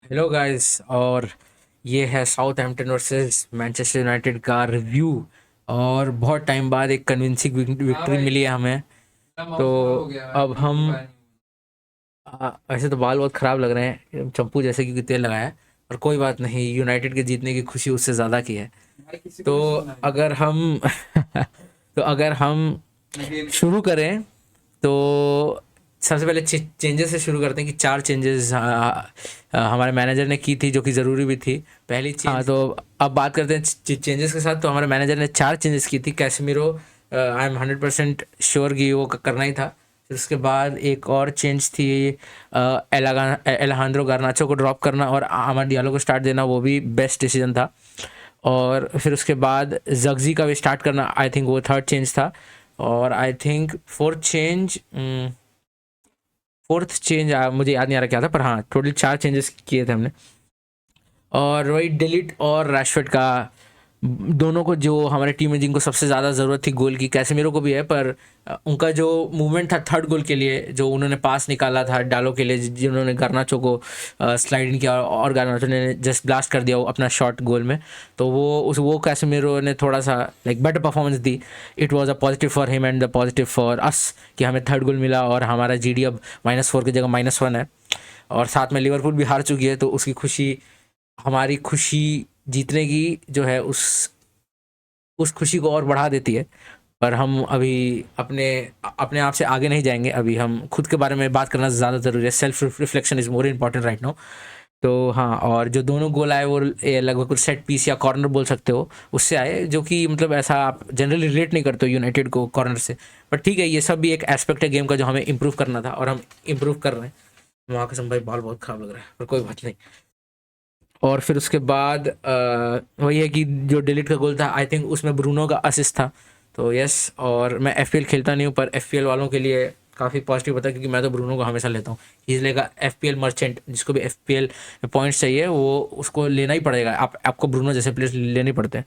Hello guys. और ये है साउथहैम्पटन वर्सेस मैनचेस्टर यूनाइटेड का रिव्यू। और बहुत टाइम बाद एक कन्विंसिंग विक्ट्री मिली है हमें। तो अब हम ऐसे तो बाल बहुत ख़राब लग रहे हैं चंपू जैसे, क्योंकि तेल लगाया है। पर कोई बात नहीं, यूनाइटेड के जीतने की खुशी उससे ज़्यादा की है। तो अगर हम तो अगर हम शुरू करें तो सबसे पहले चेंजेस से शुरू करते हैं कि 4 चेंजेस हमारे मैनेजर ने की थी, जो कि ज़रूरी भी थी। पहली चीज हाँ, तो अब बात करते हैं चेंजेस के साथ। तो हमारे मैनेजर ने 4 चेंजेस की थी। कैसेमीरो, आई एम 100% श्योर कि वो करना ही था। फिर उसके बाद एक और चेंज थी, एलेहांद्रो गार्नाचो को ड्रॉप करना और आमाद डियालो को स्टार्ट देना। वो भी बेस्ट डिसीजन था। और फिर उसके बाद जगजी का भी स्टार्ट करना, आई थिंक वो थर्ड चेंज था। और आई थिंक फोर्थ चेंज मुझे याद नहीं आ रहा क्या था, पर हाँ टोटल 4 चेंजेस किए थे हमने। और वही डिलीट और रैशफोर्ड का, दोनों को, जो हमारे टीम में जिनको सबसे ज़्यादा ज़रूरत थी गोल की, कैसेमीरो को भी है, पर उनका जो मूवमेंट था थर्ड गोल के लिए, जो उन्होंने पास निकाला था डालो के लिए, जिन्होंने गार्नाचो को स्लाइड इन किया और गार्नाचो ने जस्ट ब्लास्ट कर दिया वो अपना शॉट गोल में। तो वो कैसेमीरो ने थोड़ा सा like better performance the. It was a positive for him and the positive for us कि हमें थर्ड गोल मिला और हमारा जीडी अब -4 की जगह -1 है। और साथ में लिवरपूल भी हार चुकी है, तो उसकी खुशी, हमारी खुशी जीतने की जो है, उस खुशी को और बढ़ा देती है। पर हम अभी अपने अपने आप से आगे नहीं जाएंगे। अभी हम खुद के बारे में बात करना ज़्यादा ज़रूरी है। Self reflection is more important right now. तो हाँ, और जो दोनों गोल आए वो लगभग कुछ सेट पीस या कॉर्नर बोल सकते हो, उससे आए, जो कि मतलब ऐसा आप जनरली रिलेट नहीं करते हो यूनाइटेड को कॉर्नर से। पर ठीक है, ये सब भी एक एस्पेक्ट है गेम का जो हमें इम्प्रूव करना था, और हम इम्प्रूव कर रहे हैं। वहाँ कसम भाई बाल बहुत खराब लग रहा है, पर कोई बात नहीं। और फिर उसके बाद वही है कि जो डिलीट का गोल था, आई थिंक उसमें ब्रूनो का असिस्ट था। तो यस, और मैं एफपीएल खेलता नहीं हूँ, पर एफपीएल वालों के लिए काफ़ी पॉजिटिव होता है, क्योंकि मैं तो ब्रूनो को हमेशा लेता हूँ। इसलिए का एफपीएल मर्चेंट, जिसको भी एफपीएल में पॉइंट्स चाहिए वो उसको लेना ही पड़ेगा। आपको ब्रूनो जैसे प्लेयर्स लेने ही पड़ते हैं।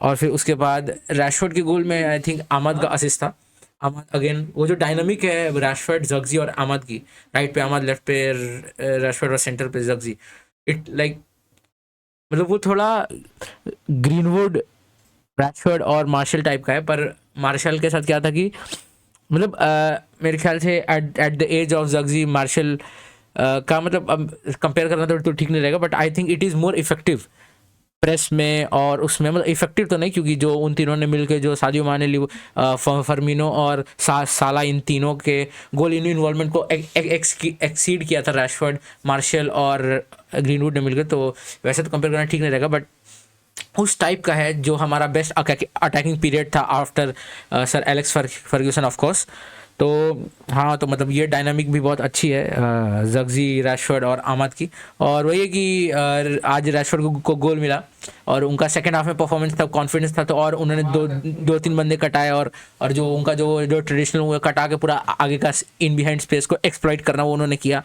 और फिर उसके बाद रैशफोर्ड के गोल में आई थिंक आमद का असिस्ट था। आमद अगेन, वो जो डायनामिक है रैशफोर्ड, जगजी और आमद की, राइट पे आमद, लेफ्ट पे रैशफोर्ड और सेंटर पे जगजी, इट लाइक मतलब वो थोड़ा ग्रीनवुड, रैशफोर्ड और मार्शल टाइप का है। पर मार्शल के साथ क्या था कि मतलब मेरे ख्याल से at the age of Zirkzee, Martial का मतलब अब कंपेयर करना तो ठीक नहीं रहेगा, but I think it is more effective press में और उसमें। मतलब इफेक्टिव तो नहीं, क्योंकि जो उन तीनों ने मिलकर, जो सादियो माने, फर्मिनो और साला, इन तीनों के गोल इन्वॉल्वमेंट को एक्सीड किया था रैशफोर्ड, मार्शल और ग्रीनवुड ने मिलकर। तो वैसे तो कंपेयर करना ठीक नहीं रहेगा, बट उस टाइप का है जो हमारा बेस्ट अटैकिंग पीरियड था after sir Alex Ferguson of course. तो हाँ, तो मतलब ये डायनामिक भी बहुत अच्छी है जगजी, रैशफोर्ड और आमद की। और वही है कि आज रैशफोर्ड को गोल मिला और उनका सेकंड हाफ में परफॉर्मेंस था, कॉन्फिडेंस था, तो और उन्होंने दो तीन बंदे कटाए। और जो उनका जो ट्रेडिशनल वो कटा के पूरा आगे का इन बिहाइंड स्पेस को एक्सप्लॉइट करना, वो उन्होंने किया।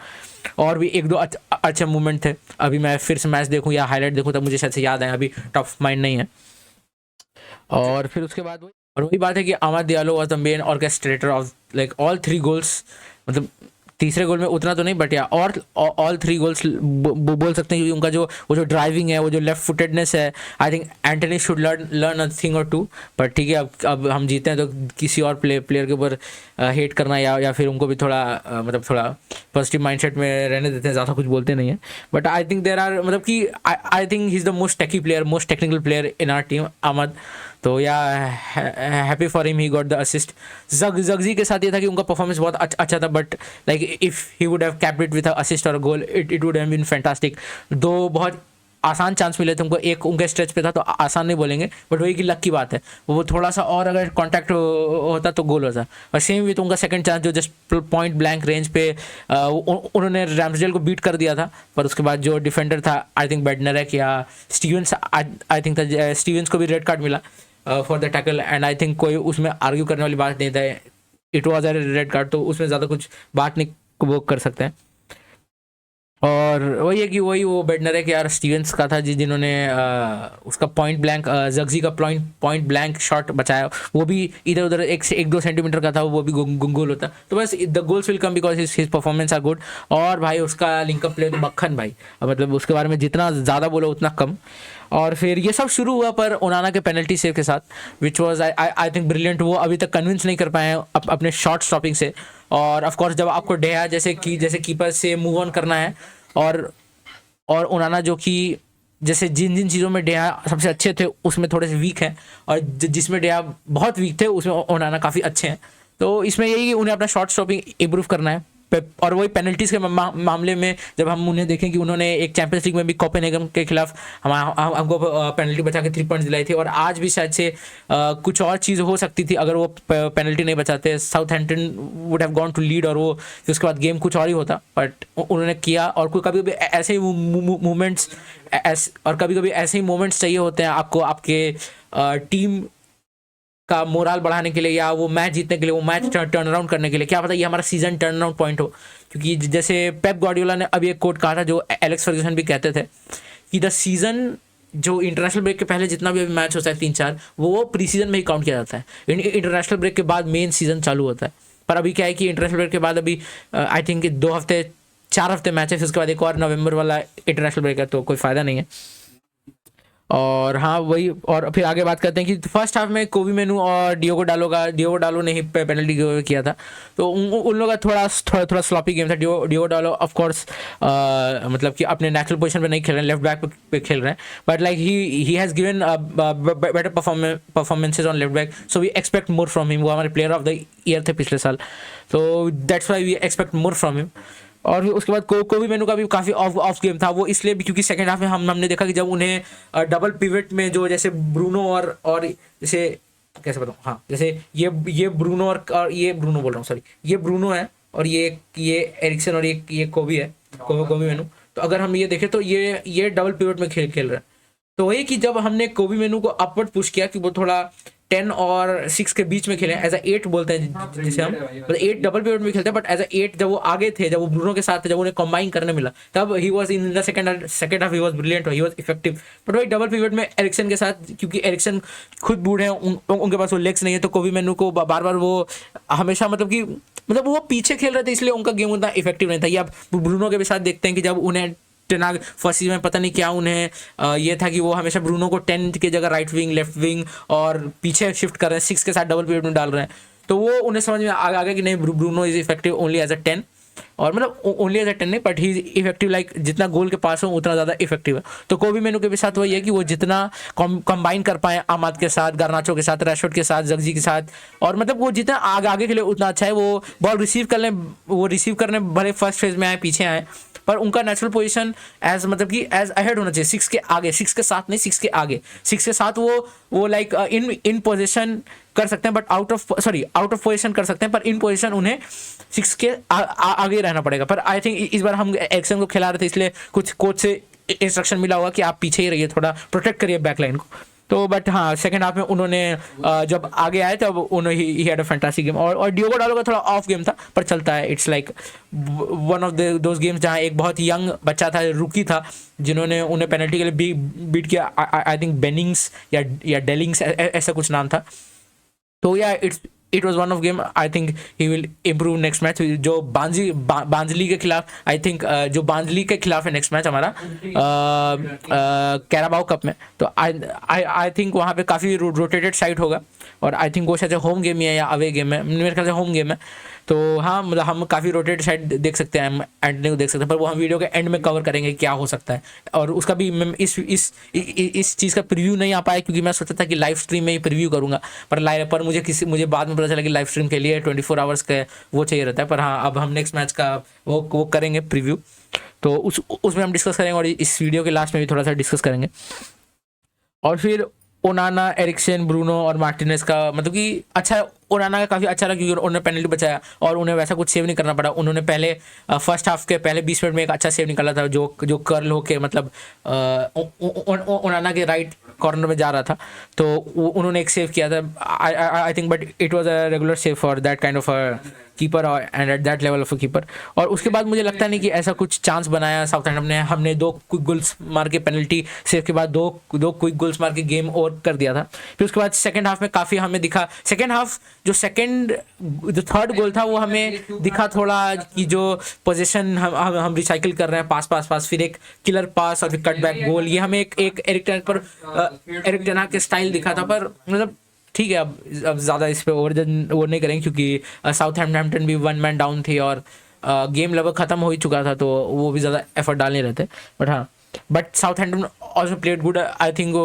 और भी एक दो अच्छे मूवमेंट थे। अभी मैं फिर से मैच देखूं या हाईलाइट देखूं तब मुझे शायद से याद आए, अभी टॉप ऑफ माइंड नहीं है। और फिर उसके बाद वही बात है कि Amad Diallo was the main orchestrator of like all 3 goals. मतलब तीसरे गोल में उतना तो नहीं, बट या और ऑल 3 गोल्स बोल सकते हैं, क्योंकि उनका जो वो जो ड्राइविंग है, वो जो लेफ्ट फुटेडनेस है, I think Antony should learn a thing और टू। पर ठीक है, अब हम जीते हैं तो किसी और प्लेयर के ऊपर हेट करना या फिर उनको भी थोड़ा मतलब थोड़ा पॉजिटिव माइंडसेट में रहने देते हैं, ज़्यादा कुछ बोलते नहीं है। But I think there are, मतलब कि I think he is the most techie player, most technical player in our team, Amad. तो या happy for him, he got the assist. Zirkzee के साथ ये था कि उनका परफॉर्मेंस बहुत अच्छा था, but like if he would have capped it with assist और goal, it would have been fantastic. दो बहुत आसान चांस मिले थे उनको, एक उनके स्ट्रेच पे था, तो आसान नहीं बोलेंगे, बट वही की लक की बात है। वो थोड़ा सा और अगर कांटेक्ट होता तो गोल होता। और सेम विथ उनका सेकंड चांस, जो जस्ट पॉइंट ब्लैंक रेंज पे उन्होंने रैम्सडेल को बीट कर दिया था। पर उसके बाद जो डिफेंडर था, आई थिंक बेडनरेक या स्टीवंस, आई थिंक स्टीवंस को भी रेड कार्ड मिला for the tackle. And I think कोई उसमें आर्ग्यू करने वाली बात नहीं था, it was a red card, तो उसमें ज़्यादा कुछ बात नहीं वो कर सकते हैं। और वही है कि वही वो बेडनर है कि यार स्टीवेंस का था जिन्होंने उसका पॉइंट ब्लैंक जग्जी का पॉइंट ब्लैंक शॉट बचाया, वो भी इधर उधर 1 से 2 सेंटीमीटर का था, वो भी गोल होता। तो बस the goals will come because his performance are good. और भाई उसका लिंकअप प्ले तो मक्खन भाई, मतलब उसके बारे में जितना ज़्यादा बोलो उतना कम। और फिर ये सब शुरू हुआ पर ओनाना के पेनल्टी सेव के साथ, which was I think brilliant. वो अभी तक कन्विंस नहीं कर पाए हैं अपने शॉट स्टॉपिंग से। और ऑफ कोर्स जब आपको डेहा जैसे कीपर से मूव ऑन करना है, और ओनाना जो कि जैसे जिन जिन चीज़ों में डेहा सबसे अच्छे थे उसमें थोड़े से वीक हैं, और जिसमें डेहा बहुत वीक थे उसमें ओनाना काफ़ी अच्छे हैं। तो इसमें यही कि उन्हें अपना शॉट स्टॉपिंग इम्प्रूव करना है। और वही पेनल्टीज के मामले में जब हम उन्हें देखें कि उन्होंने एक चैंपियंस लीग में भी कोपेनहेगन के खिलाफ हमको पेनल्टी बचा के 3 पॉइंट्स दिलाई थी, और आज भी शायद से कुछ और चीज़ हो सकती थी अगर वो पेनल्टी नहीं बचाते। Southampton would have gone to lead, और वो फिर उसके बाद गेम कुछ और ही होता, बट उन्होंने किया। और कोई कभी कभी ऐसे ही मूवमेंट्स और कभी कभी ऐसे ही मोमेंट्स चाहिए होते हैं आपको आपके टीम का मोराल बढ़ाने के लिए, या वो मैच जीतने के लिए, वो मैच टर्न अराउंड करने के लिए। क्या पता ये हमारा सीजन टर्न अराउंड पॉइंट हो। क्योंकि जैसे पेप गार्डियोला ने अभी एक कोट कहा था जो एलेक्स फर्ग्यूसन भी कहते थे कि द सीजन जो इंटरनेशनल ब्रेक के पहले जितना भी अभी मैच होता है 3-4, वो प्री सीजन में ही काउंट किया जाता है। इंटरनेशनल ब्रेक के बाद मेन सीजन चालू होता है। पर अभी क्या है कि इंटरनेशनल ब्रेक के बाद अभी आई थिंक 2 हफ्ते 4 हफ्ते मैच है, फिर उसके बाद एक और नवंबर वाला इंटरनेशनल ब्रेक है, तो कोई फ़ायदा नहीं है। और हाँ वही, और फिर आगे बात करते हैं कि फर्स्ट हाफ में कोबी मेनू और डियोगो डालो ने ही पेनल्टी किया था। तो उन लोगों का थोड़ा स्लॉपी गेम था। डियोगो डालो ऑफ कोर्स मतलब कि अपने नेचुरल पोजीशन पे नहीं खेल रहे हैं, लेफ्ट बैक पे खेल रहे हैं, but like he has given better performances on left back, so we expect more from him. वो हमारे प्लेयर ऑफ द ईयर थे पिछले साल, तो that's why we expect more from him. और फिर उसके बाद कोबी मेनू का भी काफ़ी ऑफ गेम था। वो इसलिए भी क्योंकि सेकंड हाफ में हमने देखा कि जब उन्हें डबल पिवट में जो जैसे ब्रूनो और जैसे कैसे बताऊँ, हाँ जैसे ये ब्रूनो और ये ब्रूनो बोल रहा हूँ, सॉरी, ये ब्रूनो है और ये एरिक्सन और ये कोबी है, कोबी मेनू। तो अगर हम ये देखें तो ये डबल पिवट में खेल रहे हैं। तो वही कि जब हमने कोबी मेनू को अपवर्ड पुश किया कि वो थोड़ा 10 और 6 के बीच में खेले, एज अ 8 बोलते हैं जिसे हम, मतलब 8 डबल पिवट में खेलते हैं, बट एज अ 8 जब वो आगे थे, जब वो ब्रूनो के साथ थे, जब उन्हें कंबाइन करने मिला, तब he was in the second half he was brilliant, he was effective. But वही डबल पिवट में एरिक्सन के साथ, क्योंकि एरिक्सन खुद बूढ़े हैं, उनके पास वो लेग्स नहीं है, तो कोबी मेनू को बार बार वो हमेशा मतलब वो पीछे खेल रहे थे, इसलिए उनका गेम उतना इफेक्टिव नहीं था। ये आप ब्रूनो के भी साथ देखते हैं कि जब उन्हें टेनाग फर्स्ट सीजन में पता नहीं क्या उन्हें ये था कि वो हमेशा ब्रूनो को 10 की जगह राइट विंग, लेफ्ट विंग और पीछे शिफ्ट कर रहे हैं, 6 के साथ डबल पीरियड में डाल रहे हैं। तो वो उन्हें समझ में आ गया कि नहीं, Bruno is effective only as a 10, और मतलब ओनली एज अ 10 नहीं, बट ही इफेक्टिव लाइक जितना गोल के पास हो उतना ज़्यादा इफेक्टिव है। तो कोबी मेनू के भी साथ वही है कि वो जितना कंबाइन कर पाए आमाद के साथ, गार्नाचो के साथ, रैशफोर्ड के साथ, जग्जी के साथ, और मतलब वो जितना आगे के लिए उतना अच्छा है। वो बॉल रिसीव करने भले फर्स्ट फेज में आए, पीछे आए, पर उनका नेचुरल पोजीशन एज मतलब कि एज अहेड होना चाहिए, 6 के आगे, 6 के साथ नहीं, 6 के आगे, 6 के साथ वो लाइक इन पोजीशन कर सकते हैं, बट आउट ऑफ पोजीशन कर सकते हैं, पर इन पोजीशन उन्हें 6 के आगे रहना पड़ेगा। पर आई थिंक इस बार हम एक्शन को खिला रहे थे, इसलिए कुछ कोच से इंस्ट्रक्शन मिला होगा कि आप पीछे ही रहिए, थोड़ा प्रोटेक्ट करिए बैकलाइन को। तो बट हाँ सेकंड हाफ में उन्होंने जब आगे आए तब उन्होंने he had a fantastic game. और डियोगो डालो का थोड़ा ऑफ गेम था, पर चलता है। It's like one of those games जहाँ एक बहुत यंग बच्चा था, रुकी था, जिन्होंने उन्हें पेनल्टी के लिए बीट किया। आई थिंक बेनिंग्स या डेलिंग्स ऐसा कुछ नाम था। तो या it was one of game. I think he will improve next match, जो बांजली के खिलाफ, आई थिंक जो बांजली के खिलाफ है नेक्स्ट मैच हमारा कैराबाओ कप में। तो आई थिंक वहाँ पे काफ़ी रोटेटेड साइड होगा, और आई थिंक वो शायद होम गेम है या अवे गेम है, मेरे ख्याल से होम गेम है। तो हाँ मतलब हम काफ़ी रोटेटेड साइड देख सकते हैं, एंड को देख सकते हैं, पर वो हम वीडियो के एंड में कवर करेंगे क्या हो सकता है। और उसका भी मैं इस चीज़ का प्रीव्यू नहीं आ पाया, क्योंकि मैं सोचा था कि लाइव स्ट्रीम में ही प्रीव्यू करूँगा, पर मुझे बाद में पता चला कि लाइव स्ट्रीम के लिए 24 आवर्स का वो चाहिए रहता है। पर हाँ अब हम नेक्स्ट मैच का वो करेंगे प्रीव्यू, तो उसमें हम डिस्कस करेंगे, और इस वीडियो के लास्ट में भी थोड़ा सा डिस्कस करेंगे। और फिर ओनाना, एरिक्सन, ब्रूनो और मार्टिनेज का मतलब कि अच्छा ओनाना का काफ़ी अच्छा रहा क्योंकि उन्होंने पेनल्टी बचाया और उन्हें वैसा कुछ सेव नहीं करना पड़ा। उन्होंने पहले फर्स्ट हाफ के पहले 20 मिनट में एक अच्छा सेव निकाला था जो जो कर्ल होके मतलब ओनाना के राइट कॉर्नर में जा रहा था, तो उन्होंने एक सेव किया था I think, but it was a regular save for that kind of keeper and at that level of a keeper. और उसके बाद मुझे लगता नहीं कि ऐसा कुछ चांस बनाया साउथहैम्पटन ने। हमने 2 क्विक गोल्स मार के पेनल्टी सेव के बाद दो क्विक गोल्स मार के गेम ओवर कर दिया था। फिर उसके बाद सेकंड हाफ में काफ़ी हमें दिखा, सेकंड हाफ जो थर्ड गोल था वो हमें दिखा थोड़ा कि जो पोजीशन हम रिसाइकिल कर रहे हैं, पास फिर एक किलर पास और फिर कट बैक गोल, ये हमें एक एरिक टेन हाग के स्टाइल दिखा था। पर मतलब ठीक है, अब ज़्यादा इस पर वो नहीं करेंगे क्योंकि साउथहैम्पटन भी 1 मैन डाउन थी और गेम लगभग ख़त्म हो ही चुका था, तो वो भी ज़्यादा एफर्ट डाल नहीं रहे थे। But Southampton also played good. I think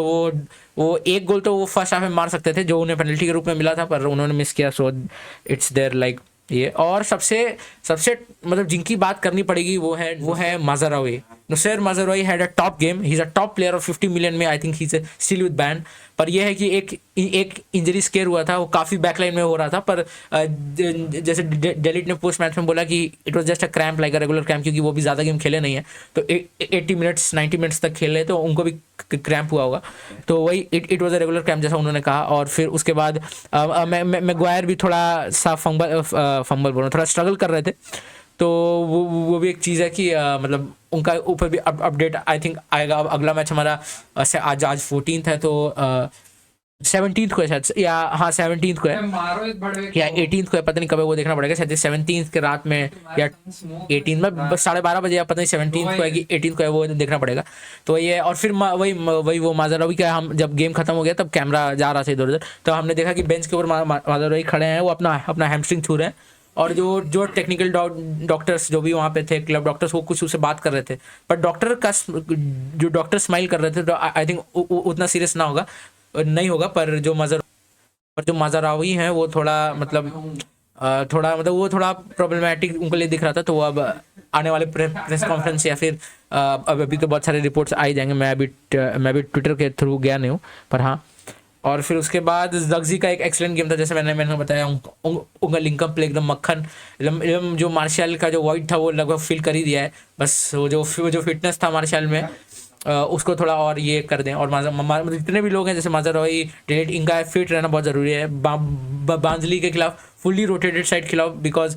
वो एक गोल तो वो फर्स्ट हाफ में मार सकते थे जो उन्हें पेनल्टी के रूप में मिला था, पर उन्होंने मिस किया। सो इट्स देयर लाइक ये। और सबसे सबसे मतलब जिनकी बात करनी पड़ेगी वो है Mazraoui. Noussair Mazraoui had a top game, he is a top player of 50 million में। I think he is still with Ben. पर यह है कि एक इंजरी स्केयर हुआ था, वो काफ़ी बैकलाइन में हो रहा था। पर जैसे डेलिट ने पोस्ट मैच में बोला कि it was just a cramp, like a regular cramp, क्योंकि वो भी ज़्यादा गेम खेले नहीं है, तो 80 मिनट्स 90 मिनट्स तक खेले तो उनको भी क्रैम्प हुआ होगा। तो वही it was a regular cramp जैसा उन्होंने कहा। और फिर उसके बाद मैगवायर भी थोड़ा सा फंबल बोल रहा, थोड़ा स्ट्रगल कर रहे थे। तो वो भी एक चीज़ है कि मतलब उनका ऊपर भी अपडेट आई थिंक आएगा। अब अगला मैच हमारा आज 14th है, तो 17th को है शायद, या हाँ 17th को है या 18th को है, पता नहीं कब है, वो देखना पड़ेगा। शायद 17th के रात में या 18th में 12:30 बजे, या पता नहीं 17th को है कि 18th को है, वो देखना पड़ेगा। तो ये, और फिर वही वो माज़रावी का, हम जब गेम खत्म हो गया तब कैमरा जा रहा था इधर उधर, तो हमने देखा कि बेंच के ऊपर माज़रावी खड़े हैं, वो अपना हैमस्ट्रिंग छू रहे हैं। और जो टेक्निकल डॉक्टर्स जो भी वहाँ पे थे, क्लब डॉक्टर्स, वो कुछ उससे बात कर रहे थे। पर जो डॉक्टर स्माइल कर रहे थे, तो आई थिंक उतना सीरियस नहीं होगा। पर जो माज़रावी हैं वो थोड़ा मतलब वो थोड़ा प्रॉब्लमैटिक उनके लिए दिख रहा था। तो वो अब आने वाले प्रेस कॉन्फ्रेंस या फिर अब अभी तो बहुत सारे रिपोर्ट्स आ ही जाएंगे। मैं भी ट्विटर के थ्रू गया नहीं हूँ, पर हाँ। और फिर उसके बाद ज़ग्ज़ी का एक एक्सीलेंट गेम था, जैसे मैंने बताया। उनका लिंकअप प्ले एकदम मक्खन, एकदम जो मार्शल का जो वाइट था वो लगभग फिल कर ही दिया है। बस वो जो फिटनेस था मार्शल में, उसको थोड़ा और ये कर दें। और जितने भी लोग हैं जैसे माज़रावी, डेलिट, इनका फिट रहना बहुत ज़रूरी है। बांजली के खिलाफ फुल्ली रोटेटेड साइड खिलाफ, because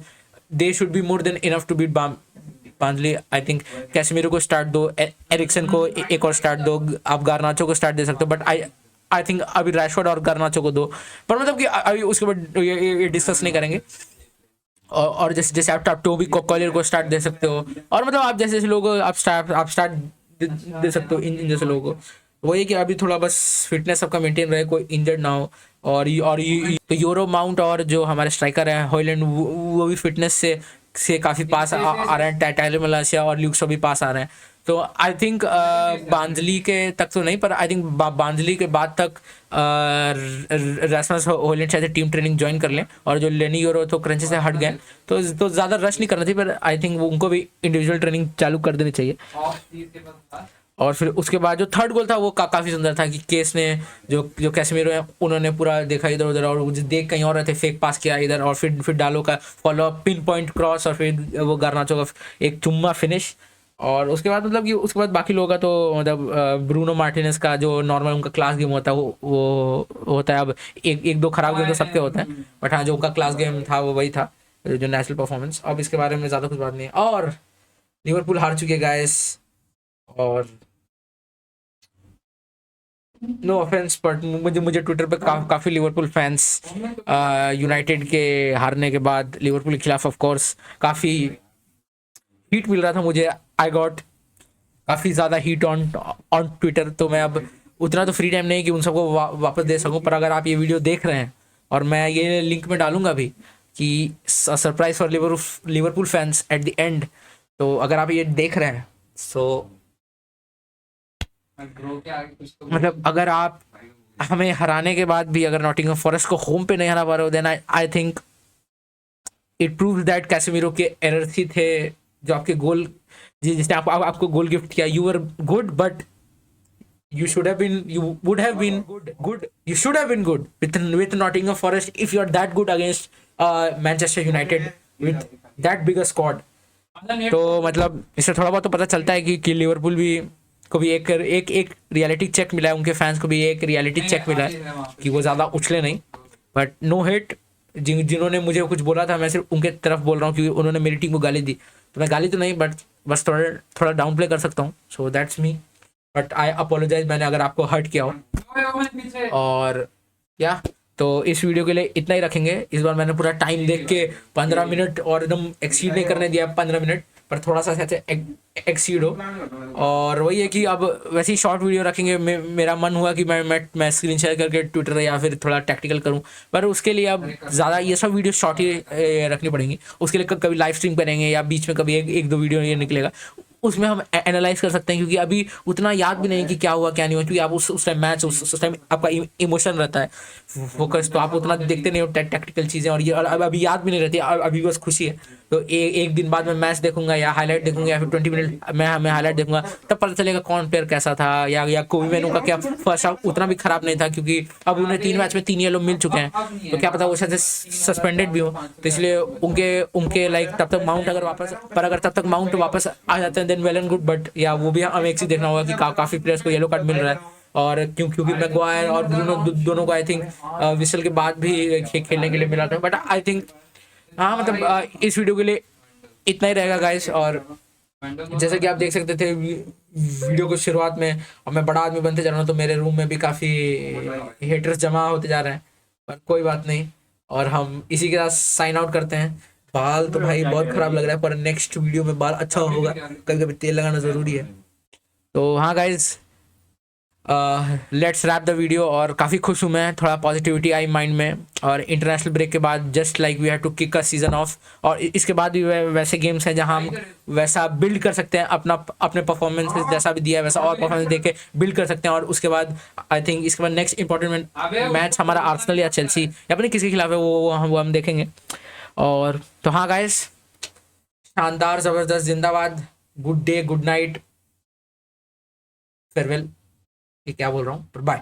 they should be more than enough to beat Barnsley. I think Casemiro को स्टार्ट दो, एरिक्सन को एक और स्टार्ट दो, आप गारनाचो को स्टार्ट दे सकते हो। बट आई थिंक अभी रैशफोर्ड और गारनाचो को दो। पर मतलब कि अभी उसके बाद ये डिस्कस नहीं करेंगे। और जैसे आप टोबी कॉलियर को स्टार्ट दे सकते हो, और मतलब आप जैसे लोग आप स्टार्ट दे सकते हो इन जैसे लोगों को। वही कि अभी थोड़ा बस फिटनेस सबका मेंटेन रहे, कोई इंजर्ड ना हो। तो यूरो माउंट और जो हमारे स्ट्राइकर हैं हॉयलैंड, वो भी फिटनेस से काफ़ी पास आ रहे हैं। टाइलर मलेशिया और ल्यूक शॉ भी पास आ रहे हैं। तो आई थिंक बांजली के तक तो नहीं, पर आई थिंक बांजली के बाद तक रासमस हॉयलैंड शायद टीम ट्रेनिंग ज्वाइन कर लें। और जो लेनी यूरो तो क्रंची से हट गए, तो ज़्यादा रश नहीं करना चाहिए। पर आई थिंक उनको भी इंडिविजुअल ट्रेनिंग चालू कर देनी चाहिए। और फिर उसके बाद जो थर्ड गोल था वो काफ़ी सुंदर था कि केस ने जो कैसेमीरो है उन्होंने पूरा देखा इधर उधर, और देख कहीं और रहे थे, फेक पास किया इधर, और फिर डालो का follow up, pin point cross, और फिर वो गारनाचो का एक चुम्मा फिनिश। और उसके बाद मतलब कि उसके बाद बाकी लोगों का तो मतलब ब्रूनो मार्टिनेज का जो नॉर्मल उनका क्लास गेम होता है वो होता है। अब एक दो खराब गेम तो सबके होते हैं, बट हाँ जो उनका क्लास गेम था वो वही था, जो नेशनल परफॉर्मेंस। अब इसके बारे में ज़्यादा कुछ बात नहीं है। और लिवरपूल हार चुके गाइस, और नो ऑफेंस, बट मुझे ट्विटर पे काफ़ी लिवरपूल फैंस यूनाइटेड के हारने के बाद लिवरपूल के खिलाफ ऑफ कोर्स काफ़ी हीट मिल रहा था मुझे। आई गॉट काफ़ी ज़्यादा हीट ऑन ट्विटर। तो मैं अब उतना तो फ्री टाइम नहीं कि उन सबको वापस दे सकूं। पर अगर आप ये वीडियो देख रहे हैं, और मैं ये लिंक में डालूंगा भी कि surprise for Liverpool fans at the end, तो अगर आप ये देख रहे हैं सो मतलब अगर आप हमें हराने के बाद भी अगर नॉटिंघम फॉरेस्ट को होम पे नहीं हरा पा रहे हो, then I think it proves that Casemiro के एरर्स ही थे जो आपके गोल, जिसने आपको गोल गिफ्ट किया। You were good, but you should have been, you would have been good, you should have been good with Nottingham Forest if you are that good against Manchester United with that bigger squad. तो मतलब इससे थोड़ा बहुत तो पता चलता है कि लिवरपूल भी को भी एक रियलिटी चेक मिला है, उनके फैंस को भी एक रियलिटी चेक मिला है कि वो ज़्यादा उछले नहीं. बट नो हेट, जिन्होंने मुझे कुछ बोला था मैं सिर्फ उनके तरफ बोल रहा हूँ क्योंकि उन्होंने मेरी टीम को गाली दी. तो मैं गाली तो नहीं, बट बस थोड़ा डाउन प्ले कर सकता हूँ. So that's me, but I apologize मैंने अगर आपको हर्ट किया हो. और या तो इस वीडियो के लिए इतना ही रखेंगे. इस बार मैंने पूरा टाइम देख के 15 मिनट और एकदम एक्सीड नहीं करने दिया 15 मिनट, पर थोड़ा सा एक्सीड हो. और वही है कि अब वैसे ही शॉर्ट वीडियो रखेंगे. मेरा मन हुआ कि मैं स्क्रीन शेयर करके ट्विटर या फिर थोड़ा टैक्टिकल करूं, पर उसके लिए अब ज़्यादा ये सब वीडियो शॉर्ट ही रखनी पड़ेंगी. उसके लिए कभी लाइव स्ट्रीम करेंगे या बीच में कभी एक दो वीडियो ये निकलेगा, उसमें हम एनालाइज कर सकते हैं. क्योंकि अभी उतना याद भी नहीं कि क्या हुआ क्या नहीं हुआ, क्योंकि आप उस टाइम मैच उस टाइम आपका इमोशन रहता है, फोकस, तो आप उतना देखते नहीं हो टैक्टिकल चीज़ें. और ये अभी याद भी नहीं रहती, अभी बस खुशी है. तो एक दिन बाद मैं मैच देखूंगा या हाईलाइट देखूंगा या फिर 20 मिनट मैं हाईलाइट देखूंगा, तब पता चलेगा कौन प्लेयर कैसा था. या कोबी मेनू का क्या फर्स्ट हाफ उतना भी खराब नहीं था, क्योंकि अब उन्हें 3 मैच में 3 येलो मिल चुके हैं, तो क्या पता वो शायद सस्पेंडेड भी हो. तो इसलिए उनके लाइक तब तक माउंट अगर तब तक माउंट वापस आ जाते हैं then well and good. But या वो भी हमें एक चीज देखना होगा कि काफी प्लेयर्स को येलो कार्ड मिल रहा है. और क्योंकि मैगवायर और ब्रूनो दोनों को आई थिंक विसल के बाद भी खेलने के लिए मिला था. बट आई थिंक हाँ, मतलब इस वीडियो के लिए इतना ही रहेगा गाइस. और जैसे कि आप देख सकते थे वीडियो को शुरुआत में, और मैं बड़ा आदमी बनते जा रहा हूँ तो मेरे रूम में भी काफ़ी हेटर्स जमा होते जा रहे हैं, पर कोई बात नहीं. और हम इसी के साथ साइन आउट करते हैं. बाल तो भाई बहुत ख़राब लग रहा है, पर नेक्स्ट वीडियो में बाल अच्छा होगा. कभी कभी तेल लगाना ज़रूरी है. तो हाँ guys, let's wrap the video. और काफ़ी खुश हूँ मैं, थोड़ा पॉजिटिविटी आई माइंड में. और इंटरनेशनल ब्रेक के बाद just like we have to kick a season off. और इसके बाद भी वैसे गेम्स हैं जहाँ हम वैसा बिल्ड कर सकते हैं, अपने परफॉर्मेंस जैसा भी दिया है वैसा और परफॉर्मेंस दे के बिल्ड कर सकते हैं. और उसके बाद आई थिंक इसके बाद नेक्स्ट इंपॉर्टेंट मैच हमारा आर्सेनल या चेल्सी या अपने किसी के खिलाफ है, वो हम देखेंगे. और तो हाँ गाइस, शानदार, ज़बरदस्त, जिंदाबाद, good day, good night, farewell, ये क्या बोल रहा हूँ, पर बाय.